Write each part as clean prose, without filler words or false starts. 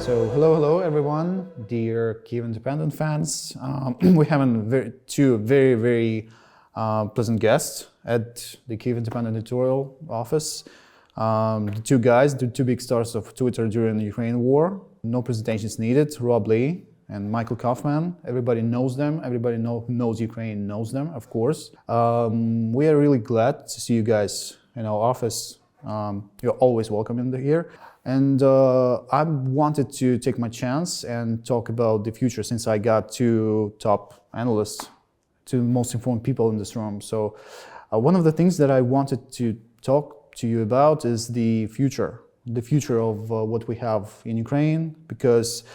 Hello everyone, dear Kyiv Independent fans. We have two very pleasant guests at the Kyiv Independent editorial office. The two guys, the two big stars of Twitter during the Ukraine war. No presentations needed. Rob Lee and Michael Kofman. Everybody knows them. Everybody who knows Ukraine knows them, of course. We are really glad to see you guys in our office. You're always welcome in here. And I wanted to take my chance and talk about the future, since I got two top analysts, two most informed people in this room. So one of the things that I wanted to talk to you about is the future of what we have in Ukraine, because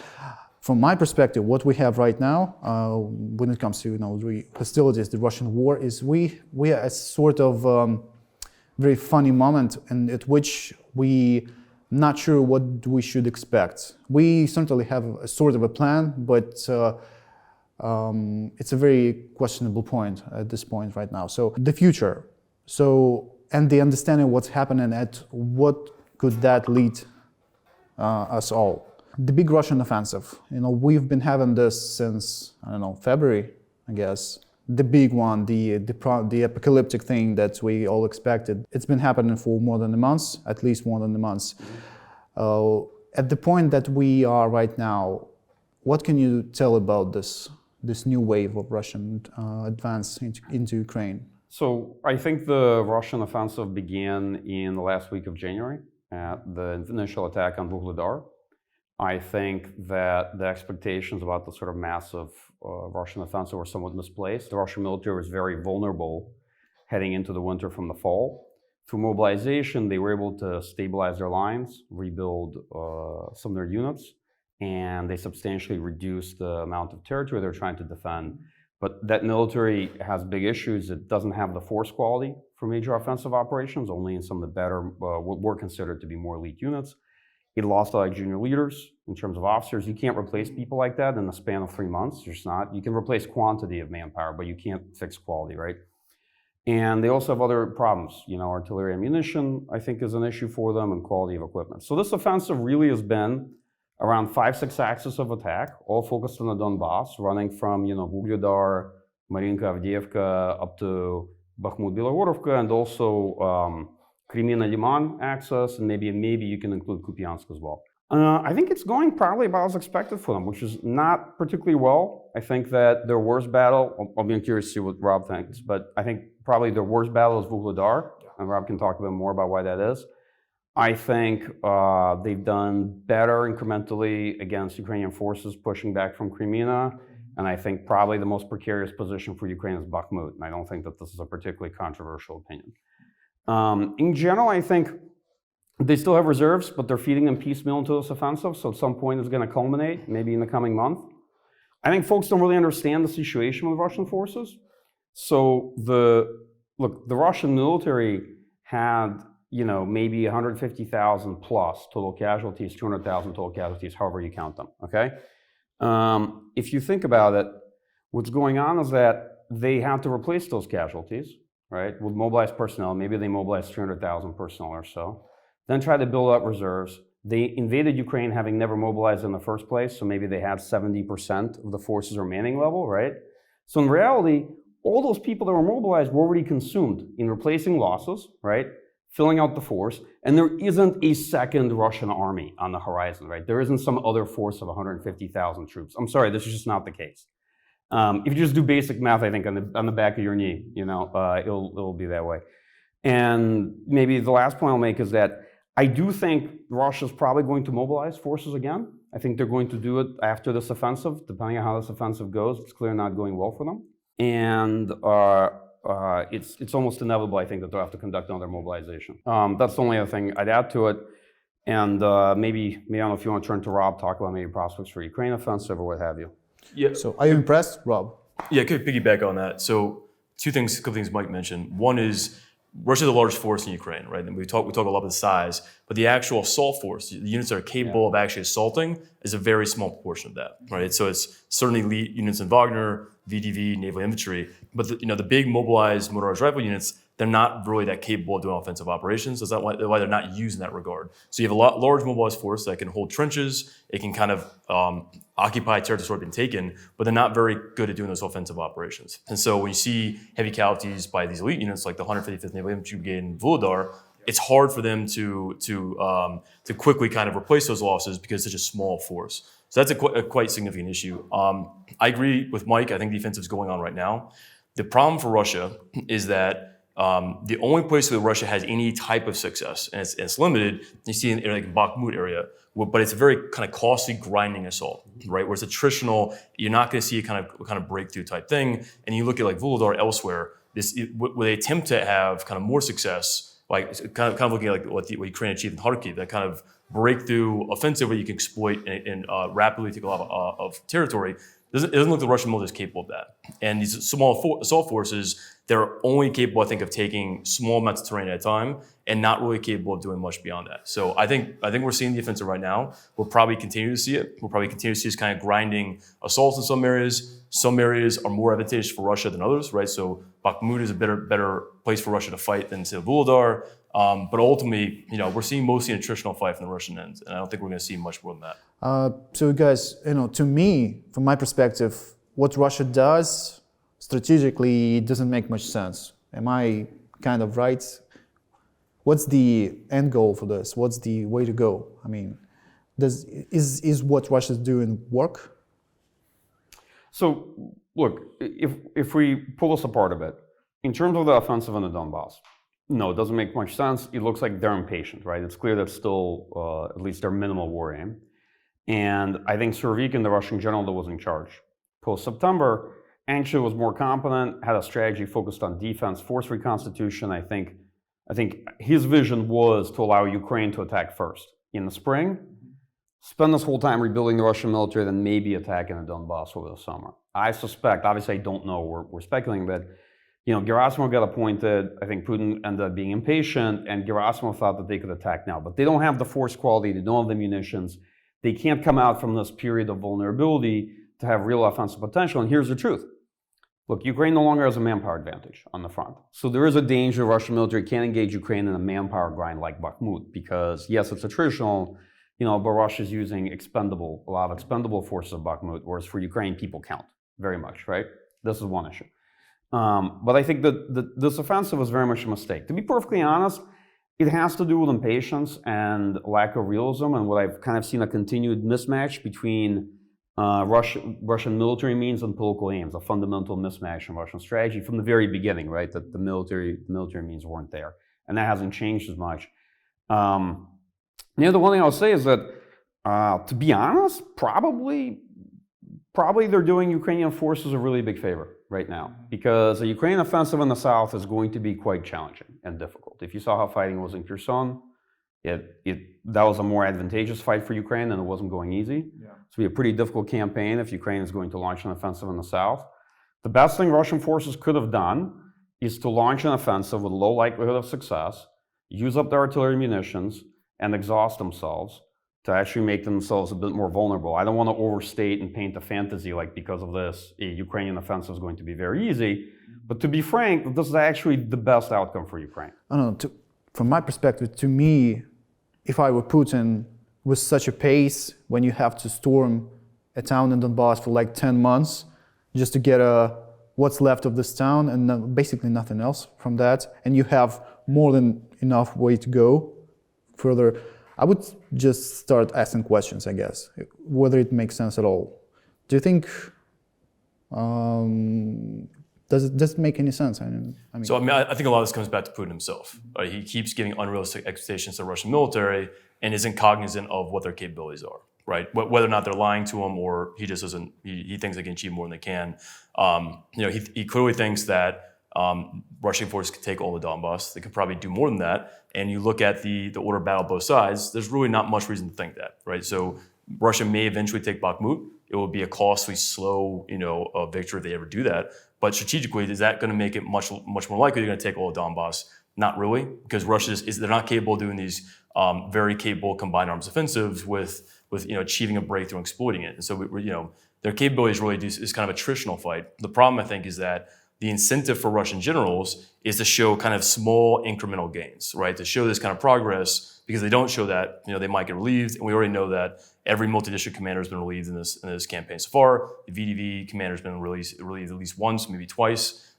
from my perspective, what we have right now, when it comes to the hostilities, the Russian war, is we are a sort of very funny moment at which we not sure what we should expect. We certainly have a sort of a plan, but it's a very questionable point at this point right now. So the future, and the understanding what's happening and what could that lead us all. The big Russian offensive, we've been having this since, February, I guess. The big one, the apocalyptic thing that we all expected. It's been happening for more than a month, at least more than a month. At the point that we are right now, what can you tell about this new wave of Russian advance into Ukraine? So I think the Russian offensive began in the last week of January at the initial attack on Vuhledars. I think that the expectations about the sort of massive Russian offensive were somewhat misplaced. The Russian military was very vulnerable heading into the winter from the fall. Through mobilization, they were able to stabilize their lines, rebuild some of their units, and they substantially reduced the amount of territory they're trying to defend. But that military has big issues. It doesn't have the force quality for major offensive operations, only in some of the better, what were considered to be more elite units. It lost a lot of junior leaders in terms of officers. You can't replace people like that in the span of 3 months. You're just not. You can replace quantity of manpower, but you can't fix quality, right? And they also have other problems. Artillery ammunition, I think, is an issue for them, and quality of equipment. So this offensive really has been around 5-6 axes of attack, all focused on the Donbass, running from Vuhledar, Marinka, Avdiivka, up to Bakhmut, Bilogorovka, and also Kremina Liman access, and maybe you can include Kupiansk as well. I think it's going probably about as expected for them, which is not particularly well. I think that their worst battle, I'll be curious to see what Rob thinks, but I think probably their worst battle is Vuhledar, and Rob can talk a bit more about why that is. I think they've done better incrementally against Ukrainian forces pushing back from Kremina, and I think probably the most precarious position for Ukraine is Bakhmut, and I don't think that this is a particularly controversial opinion. In general, I think they still have reserves, but they're feeding them piecemeal into this offensive, so at some point it's going to culminate, maybe in the coming month. I think folks don't really understand the situation with Russian forces. So the Russian military had, maybe 150,000 plus total casualties, 200,000 total casualties, however you count them, okay? If you think about it, what's going on is that they have to replace those casualties, right, with mobilized personnel. Maybe they mobilized 300,000 personnel or so. Then try to build up reserves. They invaded Ukraine having never mobilized in the first place, so maybe they had 70% of the forces or manning level, right? So in reality, all those people that were mobilized were already consumed in replacing losses, right, filling out the force, and there isn't a second Russian army on the horizon, right? There isn't some other force of 150,000 troops. I'm sorry, this is just not the case. If you just do basic math, I think on the back of your knee, it'll be that way. And maybe the last point I'll make is that I do think Russia's probably going to mobilize forces again. I think they're going to do it after this offensive, depending on how this offensive goes. It's clearly not going well for them. And it's almost inevitable, I think, that they'll have to conduct another mobilization. That's the only other thing I'd add to it. And maybe I don't know if you want to turn to Rob, talk about maybe prospects for Ukraine offensive or what have you. Yeah. So are you impressed, Rob? Yeah, I could piggyback on that. So a couple things Mike mentioned. One is Russia is the largest force in Ukraine, right? And we talk a lot about the size, but the actual assault force, the units that are capable of actually assaulting, is a very small proportion of that, right? So it's certainly elite units in Wagner, VDV, naval infantry, but the big mobilized motorized rifle units, they're not really that capable of doing offensive operations. That's why they're not used in that regard. So you have a large mobilized force that can hold trenches. It can kind of occupy territory that's already been taken, but they're not very good at doing those offensive operations. And so when you see heavy casualties by these elite units like the 155th Naval Infantry Brigade in Vuhledar, it's hard for them to quickly kind of replace those losses because it's such a small force. So that's a quite significant issue. I agree with Mike. I think the offensive is going on right now. The problem for Russia is that the only place where Russia has any type of success, and it's limited, you see in like Bakhmut area, but it's a very kind of costly grinding assault, right? Where it's attritional, you're not going to see a kind of breakthrough type thing. And you look at like Vuhledar elsewhere, where they attempt to have kind of more success, like kind of looking at like what Ukraine achieved in Kharkiv, that kind of breakthrough offensive where you can exploit and rapidly take a lot of territory. It doesn't look like the Russian military is capable of that. And these small assault forces, they're only capable, I think, of taking small amounts of terrain at a time and not really capable of doing much beyond that. So I think we're seeing the offensive right now. We'll probably continue to see it. We'll probably continue to see this kind of grinding assaults in some areas. Some areas are more advantageous for Russia than others, right? So Bakhmut is a better place for Russia to fight than, say, Vuhledar. But ultimately, we're seeing mostly an attritional fight from the Russian end, and I don't think we're going to see much more than that. So guys, to me, from my perspective, what Russia does strategically doesn't make much sense. Am I kind of right? What's the end goal for this? What's the way to go? I mean, is what Russia's doing work? So look, if we pull this apart a bit, in terms of the offensive in the Donbass, no, it doesn't make much sense. It looks like they're impatient, right? It's clear that's still at least their minimal war aim. And I think Surovikin, the Russian general that was in charge post-September, actually was more competent, had a strategy focused on defense, force reconstitution. I think his vision was to allow Ukraine to attack first in the spring, spend this whole time rebuilding the Russian military, then maybe attacking the Donbass over the summer. I suspect, obviously I don't know, we're speculating, but Gerasimov got appointed. I think Putin ended up being impatient, and Gerasimov thought that they could attack now. But they don't have the force quality, they don't have the munitions. They can't come out from this period of vulnerability to have real offensive potential. And here's the truth. Look, Ukraine no longer has a manpower advantage on the front. So there is a danger the Russian military can't engage Ukraine in a manpower grind like Bakhmut, because yes, it's attritional, but Russia's using a lot of expendable forces of Bakhmut, whereas for Ukraine, people count very much, right? This is one issue. But I think that this offensive was very much a mistake. To be perfectly honest, it has to do with impatience and lack of realism, and what I've kind of seen a continued mismatch between Russian military means and political aims, a fundamental mismatch in Russian strategy from the very beginning, right? That the military means weren't there, and that hasn't changed as much. The one thing I'll say is that, to be honest, probably they're doing Ukrainian forces a really big favor right now, because a Ukrainian offensive in the south is going to be quite challenging and difficult. If you saw how fighting was in Kherson, that was a more advantageous fight for Ukraine, and it wasn't going easy. Yeah. It's going to be a pretty difficult campaign if Ukraine is going to launch an offensive in the south. The best thing Russian forces could have done is to launch an offensive with low likelihood of success, use up their artillery munitions, and exhaust themselves to actually make themselves a bit more vulnerable. I don't want to overstate and paint a fantasy like because of this, a Ukrainian offensive is going to be very easy. But to be frank, this is actually the best outcome for Ukraine. I don't know, from my perspective, to me, if I were Putin, with such a pace, when you have to storm a town in Donbass for like 10 months, just to get what's left of this town and basically nothing else from that, and you have more than enough way to go further, I would just start asking questions, I guess, whether it makes sense at all. Do you think, does it make any sense? I mean, I think a lot of this comes back to Putin himself. Right? He keeps giving unrealistic expectations to the Russian military and isn't cognizant of what their capabilities are, right? Whether or not they're lying to him or he just doesn't, he thinks they can achieve more than they can. He clearly thinks that Russian forces could take all the Donbass. They could probably do more than that. And you look at the order of battle both sides, there's really not much reason to think that, right? So Russia may eventually take Bakhmut. It will be a costly, slow, victory if they ever do that. But strategically, is that going to make it much more likely they're going to take all of Donbass? Not really, because Russia they're not capable of doing these very capable combined arms offensives with achieving a breakthrough and exploiting it. And so their capabilities really is kind of a attritional fight. The problem, I think, is that the incentive for Russian generals is to show kind of small incremental gains, right? To show this kind of progress, because they don't show that, they might get relieved. And we already know that every multi-district commander has been relieved in this campaign so far. The VDV commander has been relieved at least once, maybe twice.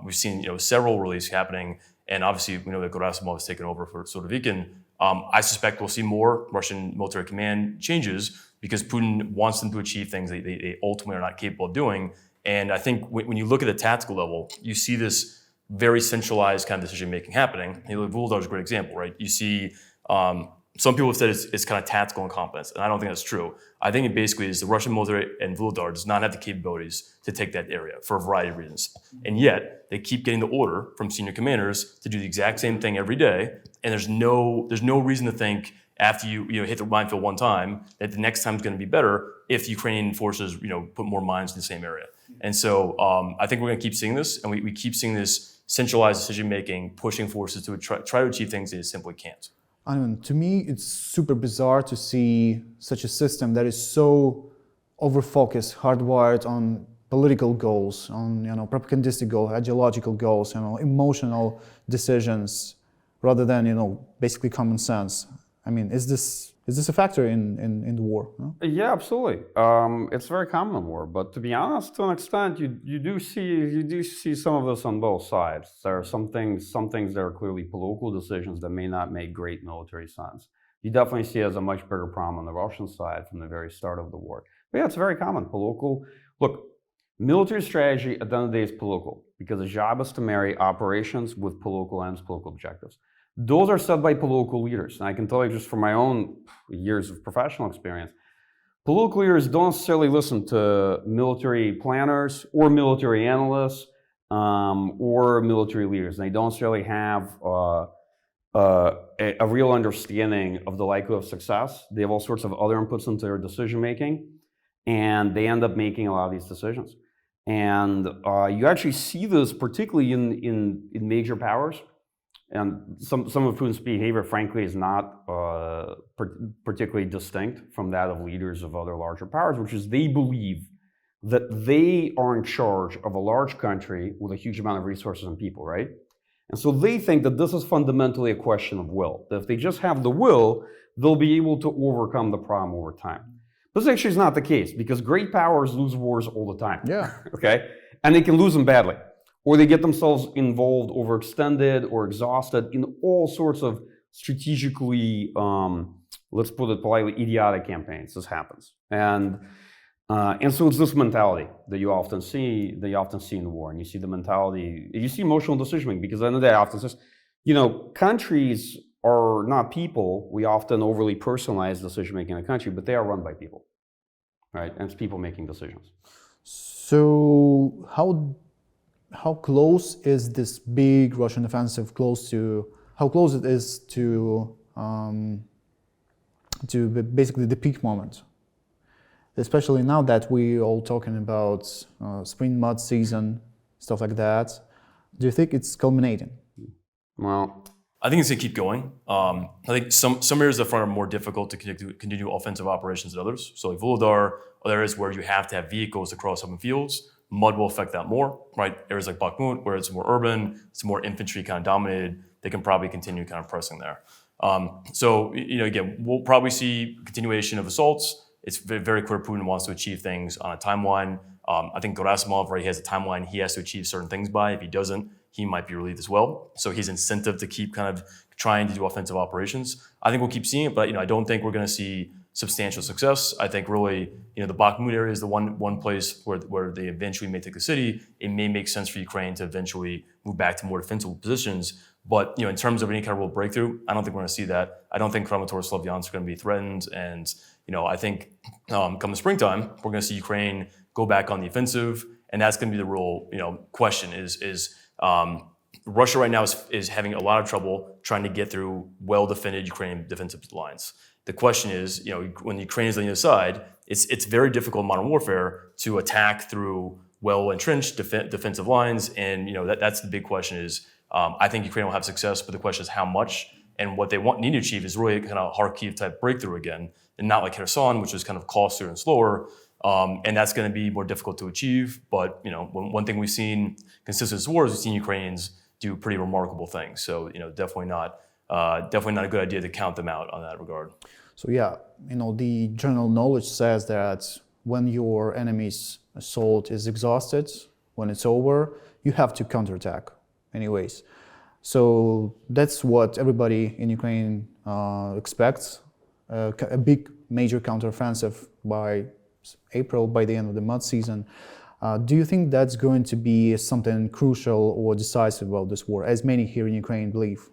We've seen, several releases happening. And obviously, we know that Gerasimov has taken over for Surovikin. I suspect we'll see more Russian military command changes because Putin wants them to achieve things they ultimately are not capable of doing. And I think when you look at the tactical level, you see this very centralized kind of decision-making happening. Vuhledars is a great example, right? You see some people have said it's kind of tactical incompetence, and I don't think that's true. I think it basically is the Russian military and Vuhledars does not have the capabilities to take that area for a variety of reasons. And yet, they keep getting the order from senior commanders to do the exact same thing every day, and there's no reason to think after you hit the minefield one time that the next time is going to be better if the Ukrainian forces put more mines in the same area. And so I think we're going to keep seeing this, and we keep seeing this centralized decision-making, pushing forces to try to achieve things they simply can't. I mean, to me, it's super bizarre to see such a system that is so over-focused, hardwired on political goals, on propagandistic goals, ideological goals, emotional decisions, rather than basically common sense. I mean, is this a factor in the war? No? Yeah, absolutely. It's very common in war, but to be honest, to an extent, you do see some of this on both sides. There are some things that are clearly political decisions that may not make great military sense. You definitely see it as a much bigger problem on the Russian side from the very start of the war. But yeah, it's very common. Look, military strategy at the end of the day is political because the job is to marry operations with political ends, political objectives. Those are set by political leaders. And I can tell you just from my own years of professional experience, political leaders don't necessarily listen to military planners or military analysts or military leaders. They don't necessarily have a real understanding of the likelihood of success. They have all sorts of other inputs into their decision making, and they end up making a lot of these decisions. And you actually see this particularly in major powers. And some of Putin's behavior, frankly, is not particularly distinct from that of leaders of other larger powers, which is they believe that they are in charge of a large country with a huge amount of resources and people, right? And so they think that this is fundamentally a question of will. That if they just have the will, they'll be able to overcome the problem over time. This actually is not the case because great powers lose wars all the time. Yeah. Okay? And they can lose them badly. Or they get themselves involved, overextended, or exhausted in all sorts of strategically, let's put it politely, idiotic campaigns. This happens, and so it's this mentality that you often see in the war, and you see the mentality, you see emotional decision making because at the end of the day, often says, countries are not people. We often overly personalize decision making in a country, but they are run by people, right? And it's people making decisions. So how close is this big Russian offensive? How close it is to basically the peak moment, especially now that we all talking about spring mud season, stuff like that. Do you think it's culminating? Well, I think it's going to keep going. I think some areas of the front are more difficult to continue offensive operations than others. So like Vuhledar, other areas where you have to have vehicles to cross open fields. Mud will affect that more, right? Areas like Bakhmut, where it's more urban, it's more infantry kind of dominated, they can probably continue kind of pressing there. So, again, we'll probably see continuation of assaults. It's very clear Putin wants to achieve things on a timeline. I think Gerasimov already has a timeline he has to achieve certain things by. If he doesn't, he might be relieved as well. So his incentive to keep kind of trying to do offensive operations, I think we'll keep seeing it, but I don't think we're going to see substantial success. I think really, the Bakhmut area is the one place where they eventually may take the city. It may make sense for Ukraine to eventually move back to more defensive positions. But in terms of any kind of real breakthrough, I don't think we're going to see that. I don't think Kramatorsk-Slavyansk are going to be threatened. And I think come the springtime, we're going to see Ukraine go back on the offensive, and that's going to be the real question. Is Russia right now is having a lot of trouble trying to get through well-defended Ukrainian defensive lines. The question is, when Ukraine is on the other side, it's very difficult in modern warfare to attack through well-entrenched defensive lines, and that's the big question. Is I think Ukraine will have success, but the question is how much, and what they need to achieve is really kind of Kharkiv type breakthrough again, and not like Kherson, which was kind of costlier and slower. And that's going to be more difficult to achieve. But, one thing we've seen consistent with wars, we've seen Ukrainians do pretty remarkable things. So, definitely not a good idea to count them out on that regard. So yeah, the general knowledge says that when your enemy's assault is exhausted, when it's over, you have to counterattack anyways. So that's what everybody in Ukraine expects, a big major counteroffensive by April, by the end of the mud season. Do you think that's going to be something crucial or decisive about this war, as many here in Ukraine believe?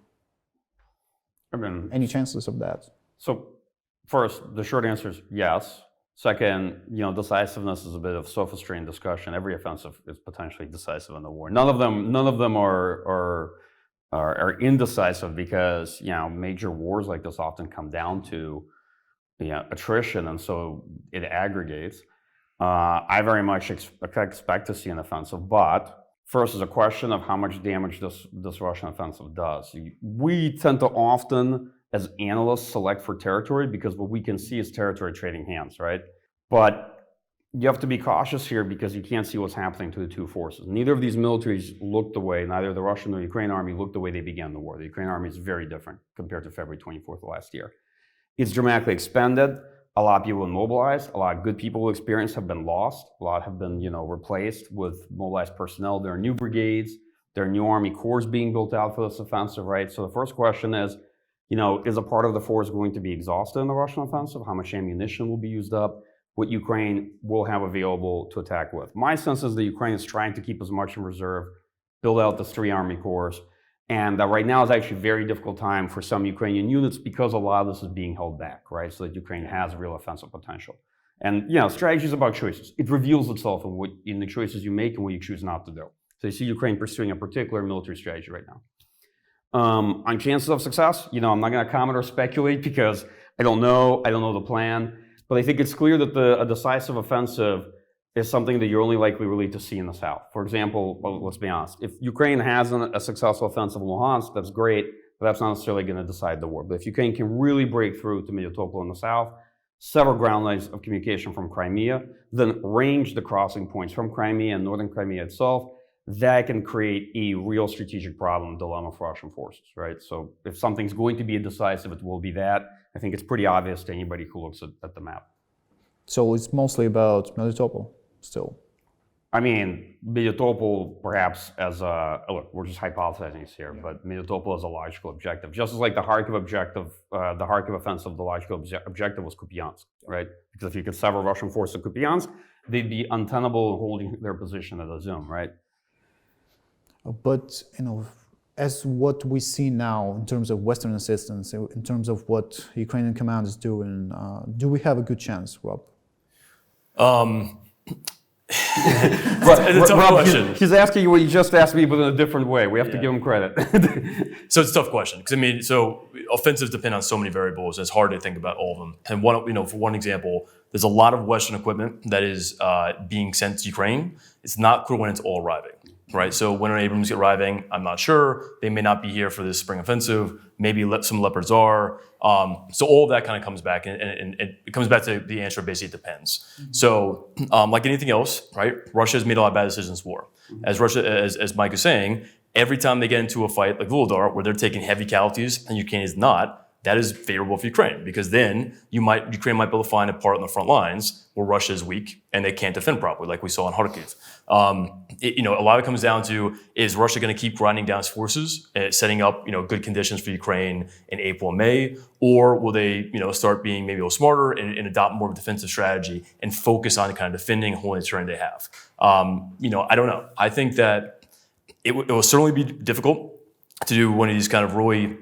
Any chances of that? So first, the short answer is yes. Second, decisiveness is a bit of sophistry and discussion. Every offensive is potentially decisive in the war. None of them are indecisive because major wars like this often come down to attrition, and so it aggregates. I very much expect to see an offensive, but first is a question of how much damage this Russian offensive does. We tend to often, as analysts, select for territory because what we can see is territory trading hands, right? But you have to be cautious here because you can't see what's happening to the two forces. Neither of these militaries looked the way, neither the Russian nor Ukrainian army looked the way they began the war. The Ukrainian army is very different compared to February 24th of last year. It's dramatically expanded. A lot of people mobilized. A lot of good people with experience have been lost. A lot have been, replaced with mobilized personnel. There are new brigades. There are new army corps being built out for this offensive, right? So the first question is, is a part of the force going to be exhausted in the Russian offensive? How much ammunition will be used up? What Ukraine will have available to attack with? My sense is that Ukraine is trying to keep as much in reserve, build out the 3 army corps, and right now is actually a very difficult time for some Ukrainian units because a lot of this is being held back, right? So that Ukraine has real offensive potential. And strategy is about choices. It reveals itself in the choices you make and what you choose not to do. So you see Ukraine pursuing a particular military strategy right now. On chances of success, I'm not going to comment or speculate because I don't know the plan. But I think it's clear that a decisive offensive is something that you're only likely really to see in the south. For example, let's be honest, if Ukraine has a successful offensive in Luhansk, that's great, but that's not necessarily going to decide the war. But if Ukraine can really break through to Melitopol in the south, several ground lines of communication from Crimea, then range the crossing points from Crimea and northern Crimea itself, that can create a real strategic problem, dilemma for Russian forces, right? So if something's going to be decisive, it will be that. I think it's pretty obvious to anybody who looks at the map. So it's mostly about Melitopol still? I mean, Melitopol perhaps as look, we're just hypothesizing here, but Melitopol is a logical objective. Just as like the Kharkiv offensive, the logical objective was Kupiansk, right? Because if you could sever Russian forces at Kupiansk, they'd be untenable holding their position at Izum, right? But, as what we see now in terms of Western assistance, in terms of what Ukrainian command is doing, do we have a good chance, Rob? It's a tough question. He's asking you what you just asked me, but in a different way. We have to give him credit. So it's a tough question because offensives depend on so many variables. It's hard to think about all of them. And for one example, there's a lot of Western equipment that is being sent to Ukraine. It's not clear when it's all arriving. Right, so when are Abrams arriving? I'm not sure. They may not be here for this spring offensive. Maybe some Leopards are. So all of that kind of comes back, and it comes back to the answer. Basically, it depends. Mm-hmm. So, like anything else, right? Russia has made a lot of bad decisions in war. Mm-hmm. As Mike is saying, every time they get into a fight like Vuhledar, where they're taking heavy casualties and Ukraine is not, that is favorable for Ukraine because then Ukraine might be able to find a part on the front lines where Russia is weak and they can't defend properly, like we saw in Kharkiv. A lot of it comes down to, is Russia going to keep grinding down its forces, setting up good conditions for Ukraine in April and May, or will they start being maybe a little smarter and adopt more of a defensive strategy and focus on kind of defending and holding the terrain they have? I don't know. I think that it will certainly be difficult to do one of these kind of really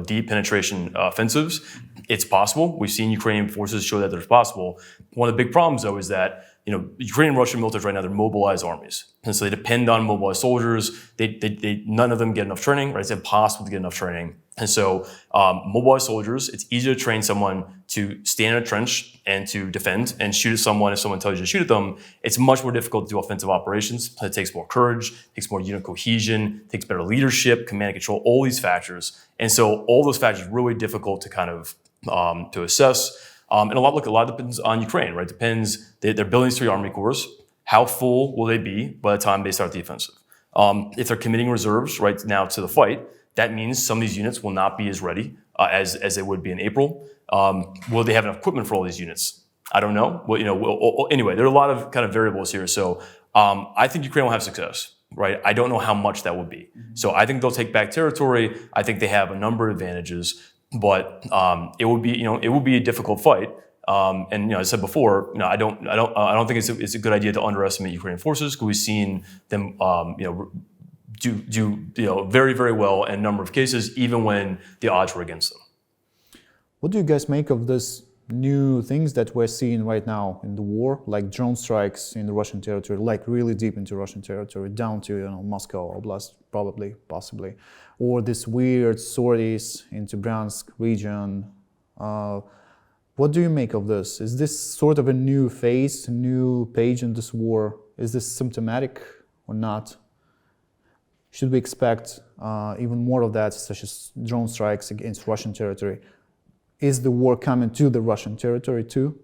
deep penetration offensives. It's possible. We've seen Ukrainian forces show that it's possible. One of the big problems, though, is that Ukrainian and Russian militaries right now, they're mobilized armies. And so they depend on mobilized soldiers. None of them get enough training, right? It's impossible to get enough training. And so mobilized soldiers, it's easier to train someone to stand in a trench and to defend and shoot at someone if someone tells you to shoot at them. It's much more difficult to do offensive operations. It takes more courage, takes more unit cohesion, takes better leadership, command and control, all these factors. And so all those factors are really difficult to kind of to assess. And a lot depends on Ukraine, right? Depends, they're building these 3 army corps. How full will they be by the time they start the offensive? If they're committing reserves right now to the fight, that means some of these units will not be as ready as they would be in April. Will they have enough equipment for all these units? I don't know. Well, anyway, there are a lot of kind of variables here. So I think Ukraine will have success, right? I don't know how much that would be. So I think they'll take back territory. I think they have a number of advantages, but it will be a difficult fight. And as I said before, I don't think it's a good idea to underestimate Ukrainian forces, because we've seen them, do very, very well in a number of cases, even when the odds were against them. What do you guys make of this new things that we're seeing right now in the war, like drone strikes in the Russian territory, like really deep into Russian territory, down to Moscow Oblast, possibly, or this weird sorties into Bryansk region? What do you make of this? Is this sort of a new phase, a new page in this war? Is this symptomatic or not? Should we expect even more of that, such as drone strikes against Russian territory? Is the war coming to the Russian territory too?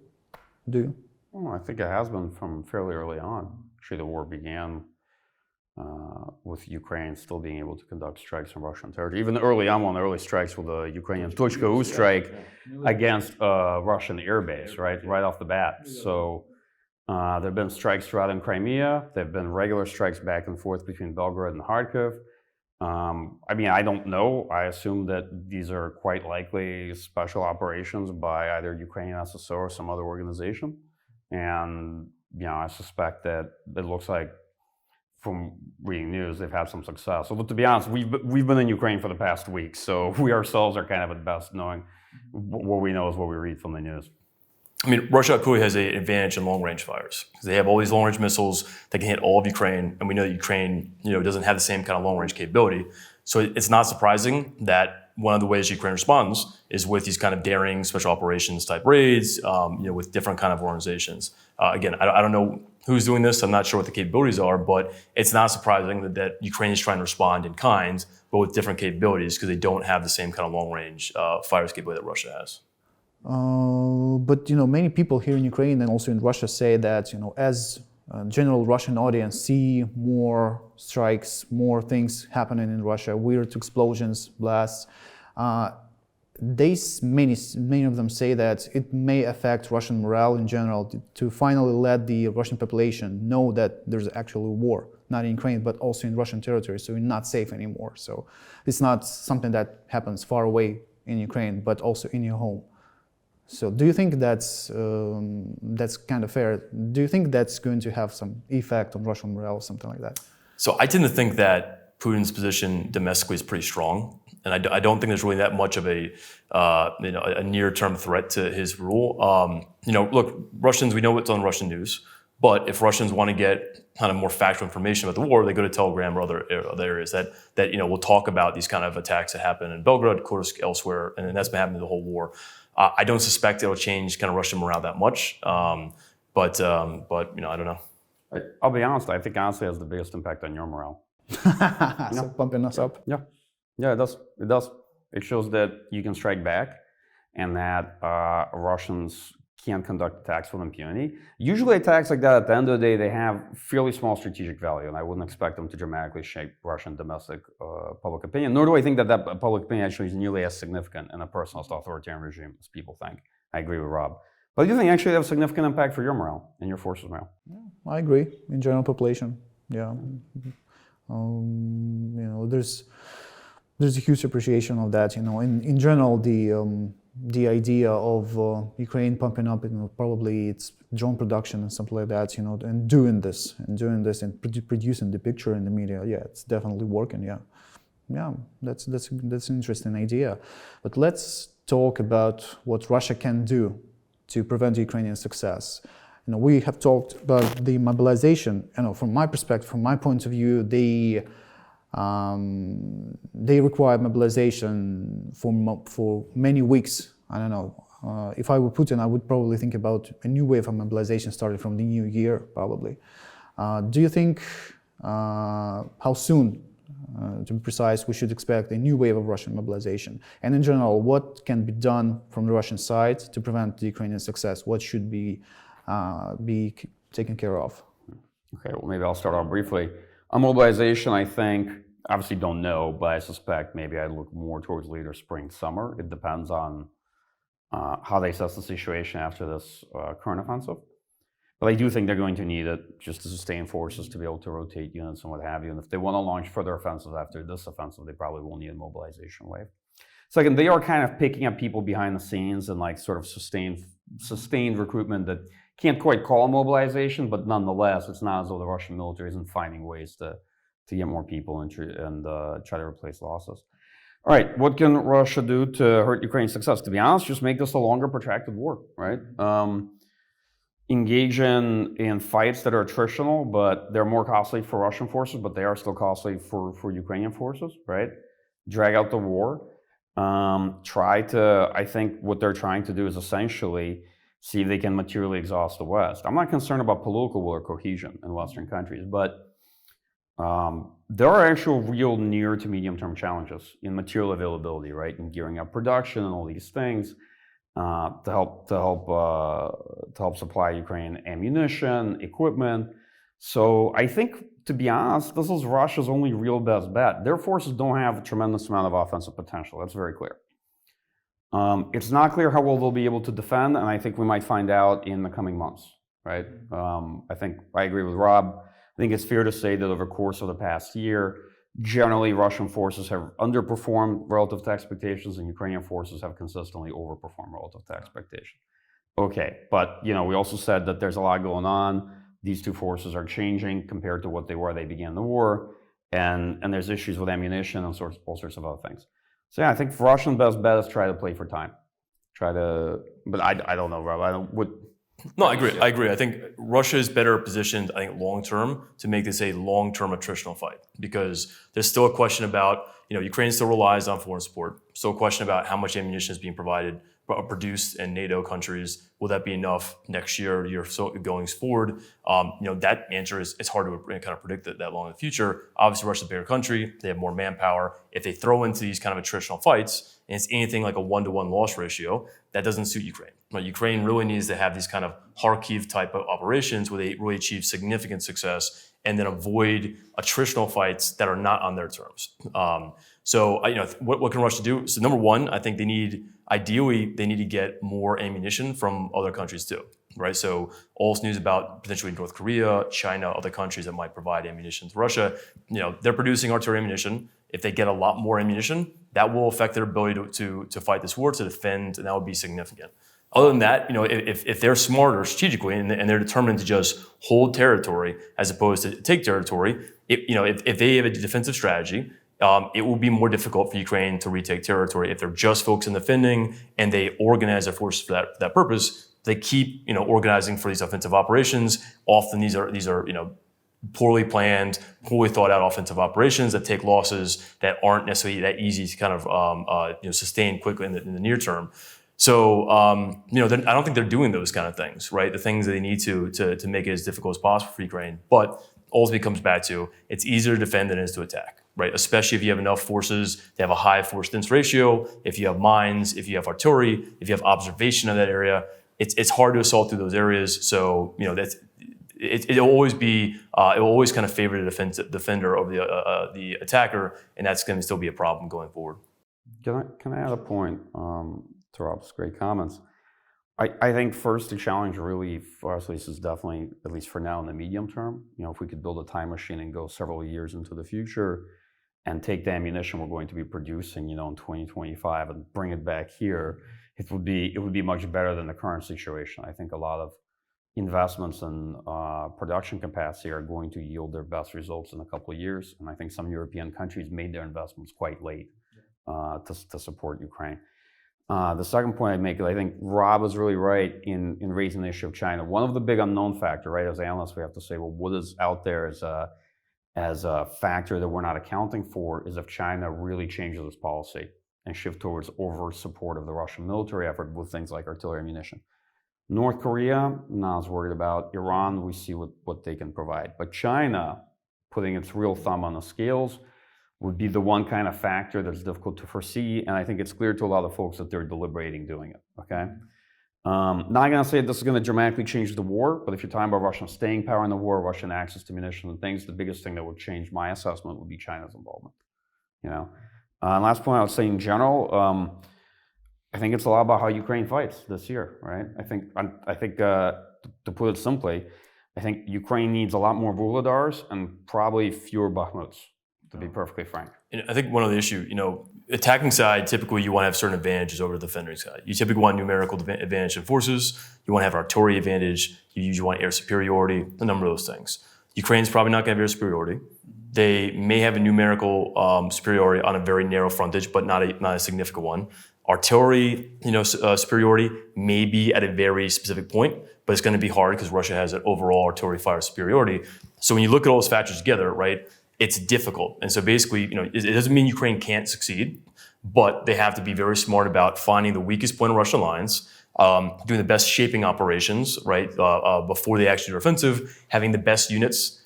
Do you? Well, I think it has been from fairly early on. Actually, the war began with Ukraine still being able to conduct strikes on Russian territory. Even early on, one of the early strikes with the Ukrainian Tochka-U strike against a Russian airbase, right off the bat. So there have been strikes throughout in Crimea. There have been regular strikes back and forth between Belgrade and Kharkiv. I don't know. I assume that these are quite likely special operations by either Ukrainian SSO or some other organization. And, I suspect that it looks like, from reading news, they've had some success. So, but to be honest, we've been in Ukraine for the past week, so we ourselves are kind of at best knowing what we know is what we read from the news. Russia clearly has an advantage in long-range fires, because they have all these long-range missiles that can hit all of Ukraine, and we know that Ukraine, doesn't have the same kind of long-range capability. So it's not surprising that one of the ways Ukraine responds is with these kind of daring special operations type raids, with different kind of organizations. Again, I don't know who's doing this. I'm not sure what the capabilities are, but it's not surprising that Ukraine is trying to respond in kind, but with different capabilities, because they don't have the same kind of long-range fires capability that Russia has. But many people here in Ukraine and also in Russia say that as a general Russian audience see more strikes, more things happening in Russia, weird explosions, blasts. Many of them say that it may affect Russian morale in general to finally let the Russian population know that there's actually a war, not in Ukraine, but also in Russian territory. So you're not safe anymore. So it's not something that happens far away in Ukraine, but also in your home. So do you think that's kind of fair? Do you think that's going to have some effect on Russian morale or something like that? So I tend to think that Putin's position domestically is pretty strong, and I don't think there's really that much of a near-term threat to his rule. Look, Russians, we know what's on Russian news, but if Russians want to get kind of more factual information about the war, they go to Telegram or other areas that will talk about these kind of attacks that happen in Belgrade, Kursk, elsewhere, and that's been happening the whole war. I don't suspect it'll change kind of Russian morale that much, but I don't know. I'll be honest. I think honestly it has the biggest impact on your morale. So pumping us up. Yeah, it does. It does. It shows that you can strike back, and that Russians can't conduct attacks with impunity. Usually attacks like that, at the end of the day, they have fairly small strategic value, and I wouldn't expect them to dramatically shape Russian domestic public opinion, nor do I think that public opinion actually is nearly as significant in a personalist authoritarian regime as people think. I agree with Rob. But I do think actually they have a significant impact for your morale and your forces' morale. Yeah, I agree. In general population, yeah. There's a huge appreciation of that. In general, the idea of Ukraine pumping up, probably it's drone production and something like that, and doing this and producing the picture in the media. Yeah, it's definitely working. Yeah, that's an interesting idea. But let's talk about what Russia can do to prevent Ukrainian success. We have talked about the mobilization. From my perspective, from my point of view, they require mobilization for many weeks. I don't know. If I were Putin, I would probably think about a new wave of mobilization starting from the new year, probably. Do you think how soon to be precise, we should expect a new wave of Russian mobilization? And in general, what can be done from the Russian side to prevent the Ukrainian success? What should be taken care of? Okay, well, maybe I'll start off briefly. On mobilization, I think, obviously don't know, but I suspect maybe I'd look more towards later spring, summer. It depends on how they assess the situation after this current offensive. But I do think they're going to need it just to sustain forces, to be able to rotate units and what have you. And if they want to launch further offensives after this offensive, they probably will need a mobilization wave. Second, they are kind of picking up people behind the scenes and like sort of sustained recruitment that can't quite call mobilization, but nonetheless, it's not as though the Russian military isn't finding ways to get more people and try to replace losses. All right, what can Russia do to hurt Ukraine's success? To be honest, just make this a longer, protracted war, right? Engage in fights that are attritional, but they're more costly for Russian forces, but they are still costly for Ukrainian forces, right? Drag out the war. I think what they're trying to do is essentially see if they can materially exhaust the West. I'm not concerned about political will or cohesion in Western countries, but there are actual real near to medium term challenges in material availability, right? In gearing up production and all these things to help supply Ukraine ammunition, equipment. So I think, to be honest, this is Russia's only real best bet. Their forces don't have a tremendous amount of offensive potential. That's very clear. It's not clear how well they'll be able to defend, and I think we might find out in the coming months, right? I agree with Rob. I think it's fair to say that over the course of the past year, generally Russian forces have underperformed relative to expectations, and Ukrainian forces have consistently overperformed relative to expectation. Okay, but we also said that there's a lot going on. These two forces are changing compared to what they were they began the war, and there's issues with ammunition and all sorts of other things. So yeah, I think Russian best bet is try to play for time. But I don't know, Rob. No, I agree. I think Russia is better positioned, I think, long-term to make this a long-term attritional fight, because there's still a question about, Ukraine still relies on foreign support. Still a question about how much ammunition is being produced in NATO countries. Will that be enough next year so going forward? That answer it's hard to kind of predict that long in the future. Obviously, Russia's a bigger country. They have more manpower. If they throw into these kind of attritional fights, and it's anything like a 1-to-1 loss ratio, that doesn't suit Ukraine. Ukraine really needs to have these kind of Kharkiv type of operations where they really achieve significant success and then avoid attritional fights that are not on their terms. So what can Russia do? So number one, I think ideally they need to get more ammunition from other countries too, right? So all this news about potentially North Korea, China, other countries that might provide ammunition to Russia, they're producing artillery ammunition. If they get a lot more ammunition, that will affect their ability to fight this war, to defend, and that would be significant. Other than that, if they're smarter strategically and they're determined to just hold territory as opposed to take territory, if they have a defensive strategy, it will be more difficult for Ukraine to retake territory. If they're just focused on defending and they organize their forces for that purpose, they keep organizing for these offensive operations. Often these are poorly planned, poorly thought out offensive operations that take losses that aren't necessarily that easy to kind of sustain quickly in the near term. So I don't think they're doing those kind of things, right? The things that they need to make it as difficult as possible for Ukraine. But ultimately comes back to it's easier to defend than it is to attack, right? Especially if you have enough forces to have a high force-dense ratio, if you have mines, if you have artillery, if you have observation of that area, it's hard to assault through those areas. So it'll always kind of favor the defender over the attacker, and that's going to still be a problem going forward. Can I add a point to Rob's great comments? I think first the challenge really for us is definitely, at least for now in the medium term, if we could build a time machine and go several years into the future and take the ammunition we're going to be producing, in 2025 and bring it back here, it would be much better than the current situation. I think a lot of investments in production capacity are going to yield their best results in a couple of years, and I think some European countries made their investments quite late to support Ukraine. The second point I'd make is I think Rob is really right in raising the issue of China. One of the big unknown factor, right? As analysts, we have to say, well, what is out there as a factor that we're not accounting for is if China really changes its policy and shift towards over support of the Russian military effort with things like artillery ammunition. North Korea, not as worried about. Iran, we see what they can provide. But China, putting its real thumb on the scales, would be the one kind of factor that's difficult to foresee. And I think it's clear to a lot of folks that they're deliberating doing it, okay? Not going to say this is going to dramatically change the war, but if you're talking about Russian staying power in the war, Russian access to munitions and things, the biggest thing that would change my assessment would be China's involvement. You know, and last point I would say in general, I think it's a lot about how Ukraine fights this year, right? I think to put it simply, I think Ukraine needs a lot more Vuhledars and probably fewer Bakhmuts, to be perfectly frank. And I think one of the issues, attacking side, typically you want to have certain advantages over the defending side. You typically want numerical advantage in forces. You want to have artillery advantage. You usually want air superiority, a number of those things. Ukraine's probably not going to have air superiority. They may have a numerical superiority on a very narrow frontage, but not a significant one. Artillery, superiority may be at a very specific point, but it's going to be hard because Russia has an overall artillery fire superiority. So when you look at all those factors together, right, it's difficult. And so basically, it doesn't mean Ukraine can't succeed, but they have to be very smart about finding the weakest point of Russian lines, doing the best shaping operations, right, before they actually do offensive, having the best units,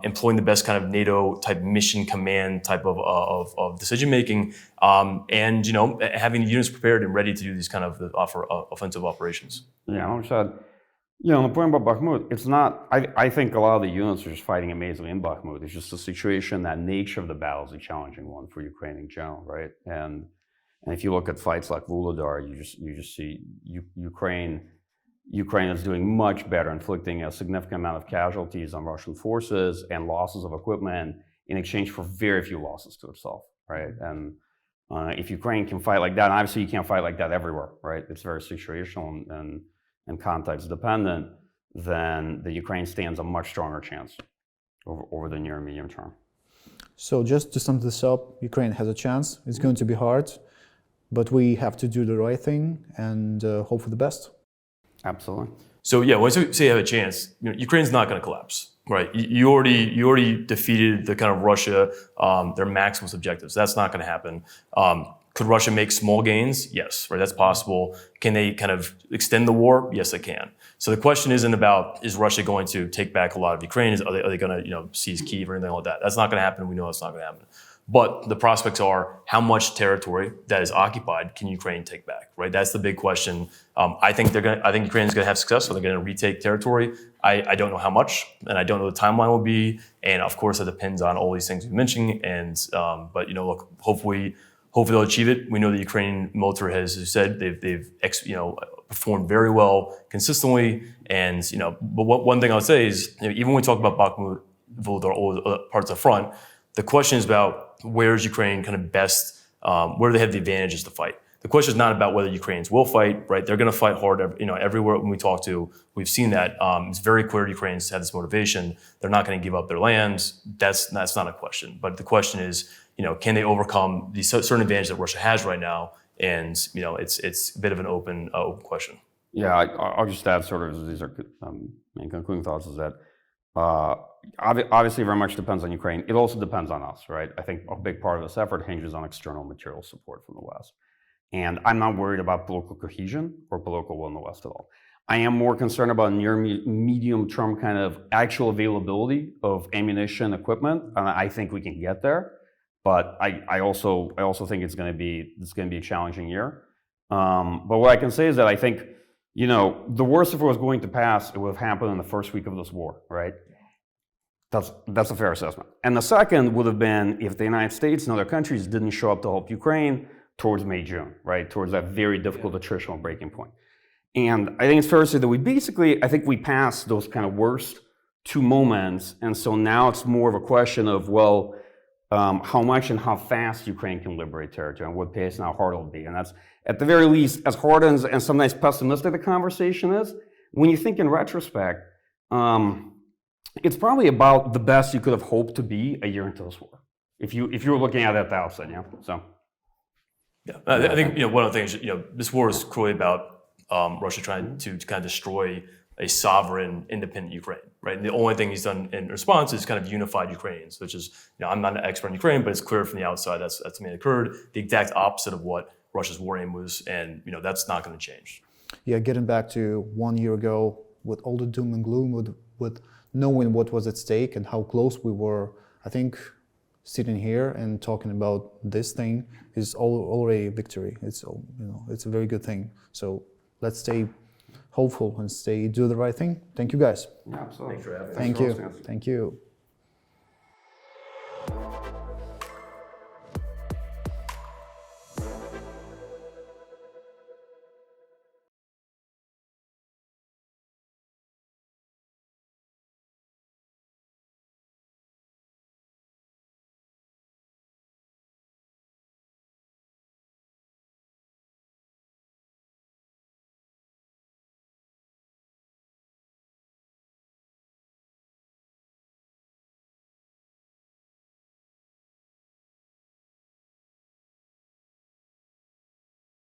employing the best kind of NATO type mission command type of decision making, and having the units prepared and ready to do these kind of offensive operations. Yeah, I'm sure. The point about Bakhmut, it's not. I think a lot of the units are just fighting amazingly in Bakhmut. It's just the situation, that nature of the battle is a challenging one for Ukraine in general, right? And if you look at fights like Vuhledar, you just see Ukraine is doing much better, inflicting a significant amount of casualties on Russian forces and losses of equipment in exchange for very few losses to itself, right? And if Ukraine can fight like that, and obviously you can't fight like that everywhere, right? It's very situational and context dependent, then the Ukraine stands a much stronger chance over the near and medium term. So just to sum this up, Ukraine has a chance. It's going to be hard, but we have to do the right thing and hope for the best. Absolutely. So yeah, when I say have a chance, Ukraine's not going to collapse, right? You already defeated the kind of Russia, their maximalist objectives. That's not going to happen. Could Russia make small gains? Yes, right. That's possible. Can they kind of extend the war? Yes, they can. So the question isn't about, is Russia going to take back a lot of Ukraine? Are they going to seize Kyiv or anything like that? That's not going to happen. We know that's not going to happen. But the prospects are, how much territory that is occupied can Ukraine take back, right? That's the big question. I think Ukraine is going to have success, so they're going to retake territory. I don't know how much, and I don't know the timeline will be. And of course, it depends on all these things we mentioned. And but look, hopefully they'll achieve it. We know the Ukrainian military has, as you said, they've performed very well consistently. And but one thing I'll say is, even when we talk about Bakhmut, Vuhledar, all the parts of the front, the question is about where is Ukraine kind of best, where do they have the advantages to fight? The question is not about whether Ukrainians will fight, right? They're going to fight hard, everywhere when we talk to, we've seen that. It's very clear Ukrainians have this motivation. They're not going to give up their lands. That's not a question. But the question is, can they overcome the certain advantage that Russia has right now? And it's a bit of an open question. Yeah, I'll just add sort of, these are main concluding thoughts, is that obviously very much depends on Ukraine. It also depends on us, right? I think a big part of this effort hinges on external material support from the West. And I'm not worried about political cohesion or political will in the West at all. I am more concerned about near medium term kind of actual availability of ammunition, equipment, and I think we can get there. But I also think it's going to be a challenging year. But what I can say is that I think, the worst if it was going to pass, it would have happened in the first week of this war, right? That's a fair assessment. And the second would have been if the United States and other countries didn't show up to help Ukraine towards May, June, right? Towards that very difficult attritional breaking point. And I think it's fair to say that we passed those kind of worst two moments. And so now it's more of a question of, how much and how fast Ukraine can liberate territory and what pace and how hard it'll be. And that's, at the very least, as hard and sometimes pessimistic the conversation is, when you think in retrospect, it's probably about the best you could have hoped to be a year into this war. If you were looking at it at the outset, so. Yeah, I think one of the things, this war is clearly about Russia trying to kind of destroy a sovereign, independent Ukraine, right? And the only thing he's done in response is kind of unified Ukrainians, which is, I'm not an expert in Ukraine, but it's clear from the outside that's to me occurred. The exact opposite of what Russia's war aim was, and that's not going to change. Yeah, getting back to 1 year ago, with all the doom and gloom, with knowing what was at stake and how close we were, I think sitting here and talking about this thing is already a victory. It's it's a very good thing. So let's stay hopeful and do the right thing. Thank you guys. Yeah, absolutely. Thanks for having us. Thank you. Thank you.